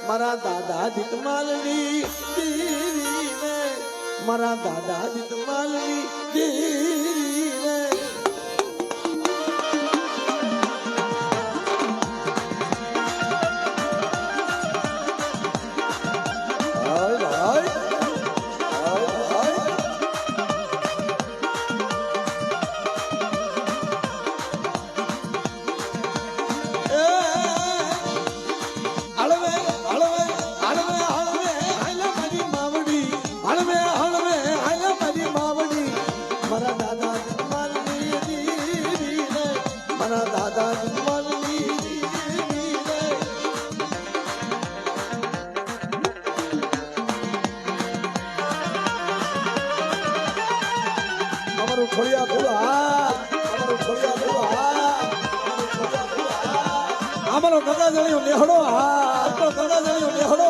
મારા દાદા જીતમાલની દેવીને મારા દાદા જીતમાલની દેવીને અમારો દાદા જણ્યો નેહડો હા દાદા જણ્યો નેહડો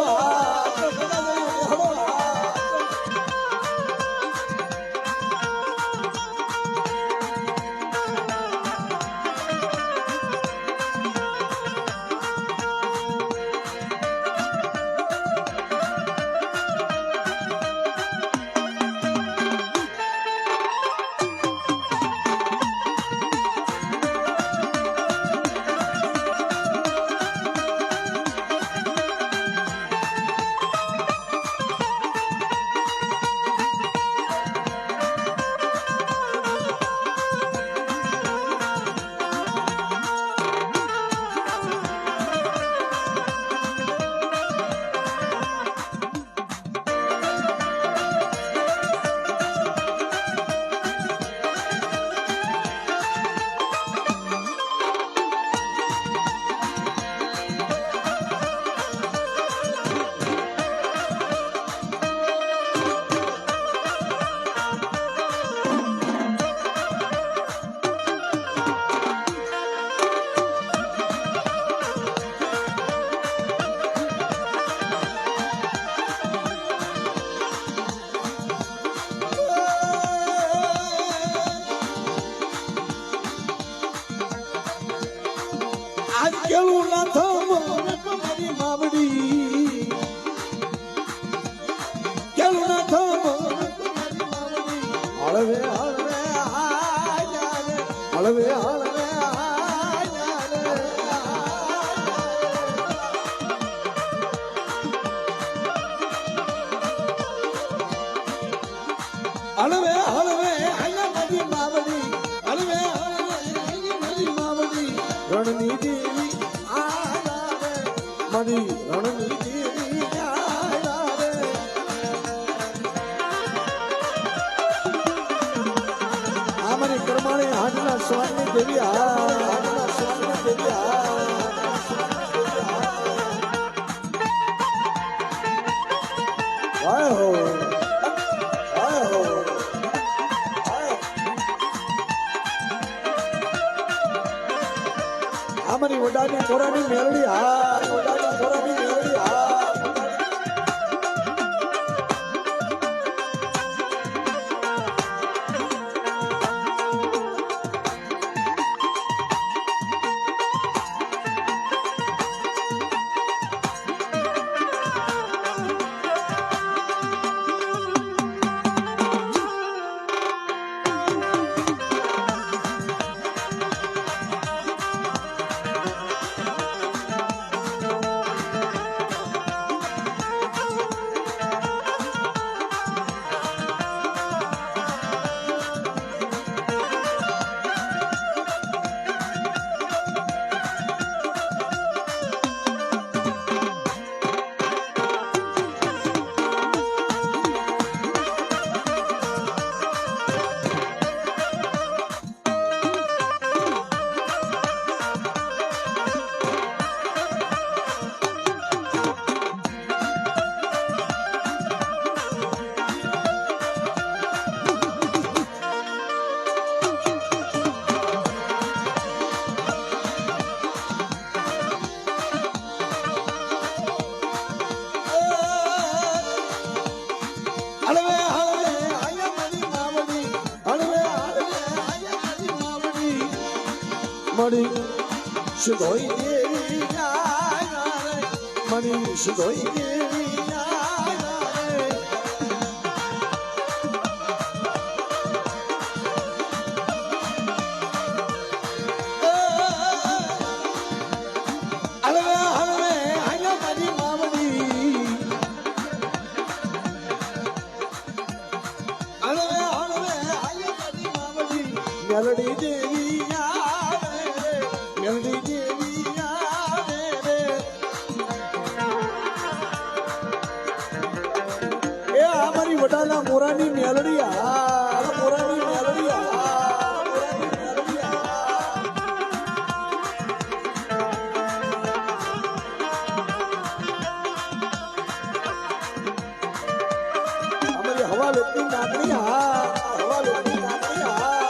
કેવું ના થવો મારી માવડી કેવું ના થવો હળવે હળવે હળવે હળવે હળવે હળવે મારી માવડી હળવે હળવે મારી માવડી રણની દેવી મારી રણની દેવી આ મારી કરમાણી હાડના સ્વામી દેવી હાડના સ્વામી દેવી વાહ હો અમારી વડાની કોરાની મેરડી વડાની કોરાની મેરડી મળી સુધોઈ દેવી મનીષ ધોઈ દેવી રે હળવે હળવે હાલો મારી માવડી હળવે હળવે હાલો મારી માવડી મેલડી દેવી રે મેલડી દેવી રે એ આ મારી વડાલા મોરાની મેલડી આ મોરાની મેલડી આ મોરાની મેલડી આ અમારી હવા લોકની નાગણી હા હવા લોકની નાગણી હા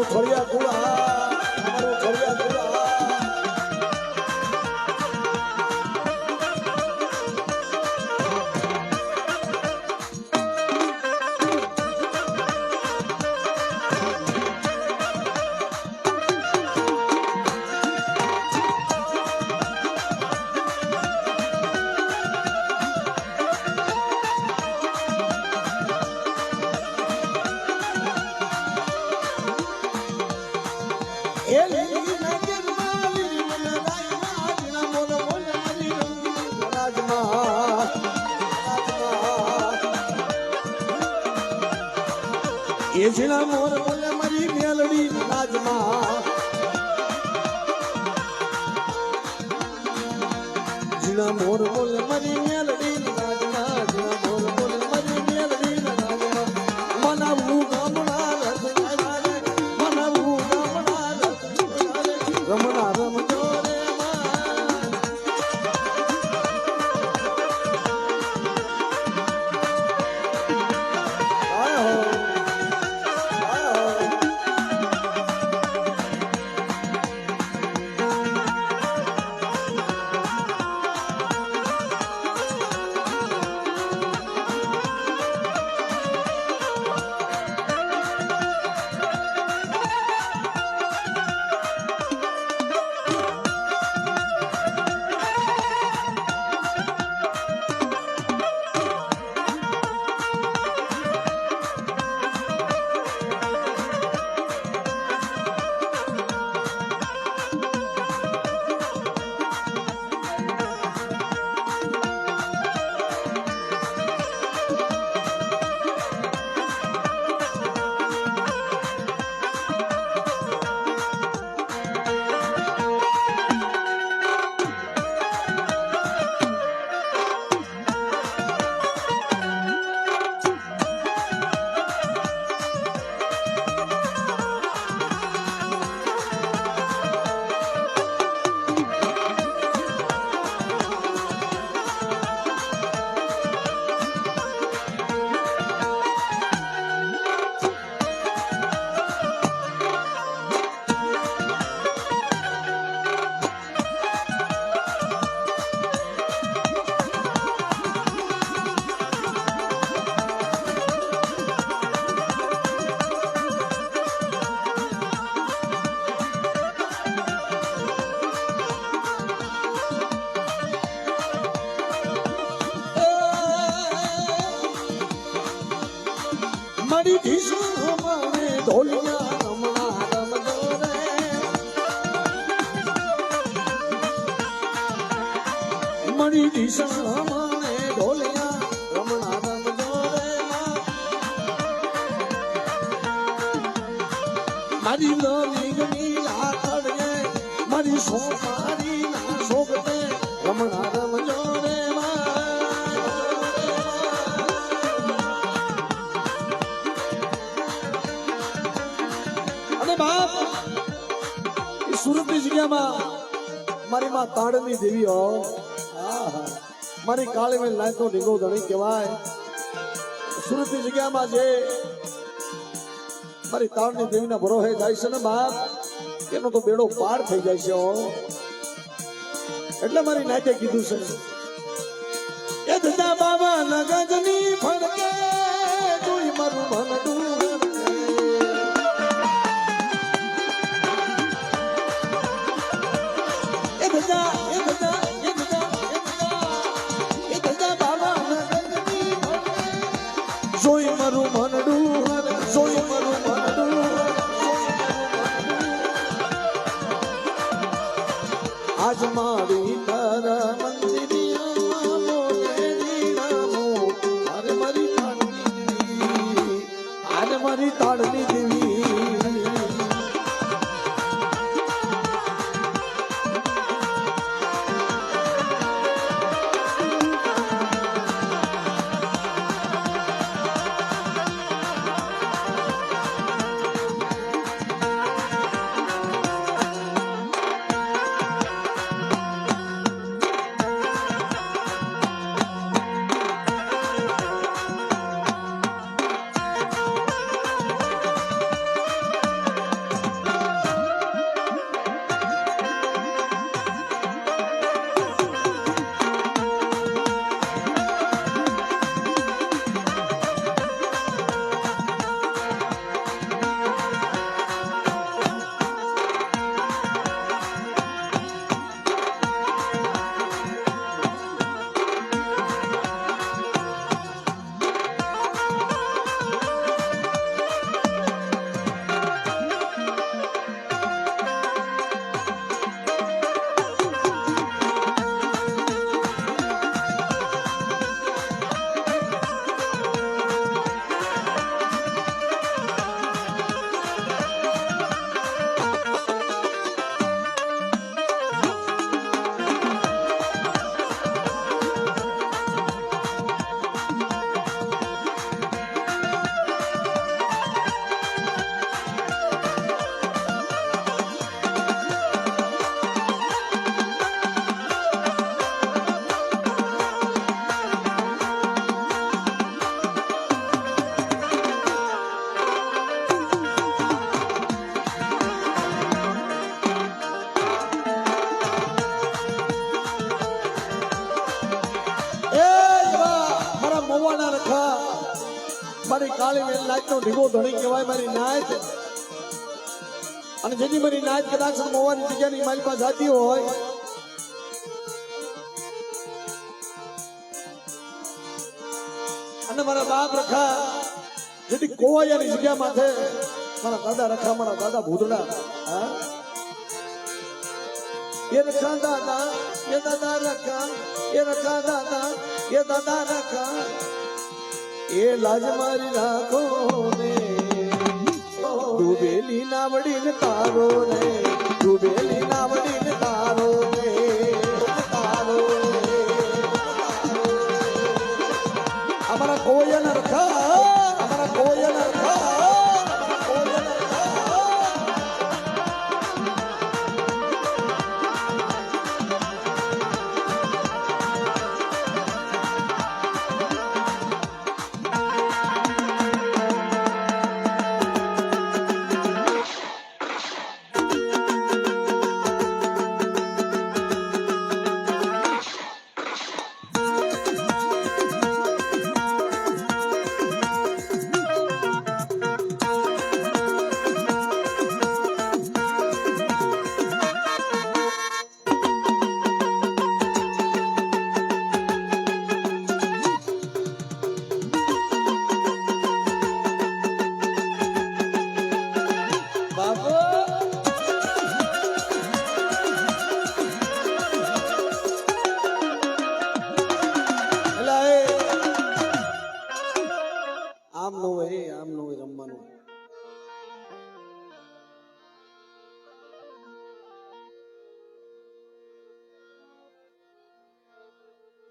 ફળિયા કુળા અમારું ફળિયા કુળા એ જીણા મોર બોલે મારી મેલડી રાજમાં જીણા મોર બોલે મારી મેલડી રાજમાં જીણા મોર બોલે મારી મેલડી રાજમાં મનાવું ગામડા મનાવું ગામડા રમણા રમજો રે મારી દિશા મારે ઢોલિયા રમણા રમજો રે મારી દિશા મારે ઢોલિયા રમણા રમજો રે મારી લલિંગની લાકડીએ મારી સોપારી ના શોભતે રમણા રમજો રે બાપ સુરતની જગ્યામાં મારી માં તાડની દેવી હો મારી કાળી મેં લાયતો ઢીંગો ધણી કહેવાય સુરતની જગ્યામાં જે મારી તાડની દેવીના ભરોહે જાય છે ને બાપ એનો તો બેડો પાર થઈ જાય છે હો એટલે મારી નાતે કીધું છે એ ધજા બાબા નગજની ફડકે જોઈ મારું મન જોઈ મારું મનડું જોઈ મારું મનડું આજ મારી તારા મંદિરિયા બોલે દીનામો અરે મારી તાળની દેવી અરે મારી તાળની દેવી મારી કાળી વેલ નાચનો ઢીગો ધણી કહેવાય મારી નાચ અને જેની મારી નાચ કદાચ મોવાની જગ્યાની મારી પાસે જાતી હોય અને મારા બાપ રખા જેથી કોવાયાની જગ્યા માથે મારા દાદા રખા મારા દાદા ભૂતડા એ રખા દાદા એ દાદા રખા એ રખા દાદા એ દાદા રખા એ લાજ મારી રાખો ને ડૂબેલી નાવડી ને તારો ને ડૂબેલી નાવડી ને તારો ને તારો અમારા કોયન રખા અમારા કોયન રખા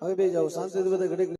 હવે બે જાઓ શાંતિથી બધા ઘડીક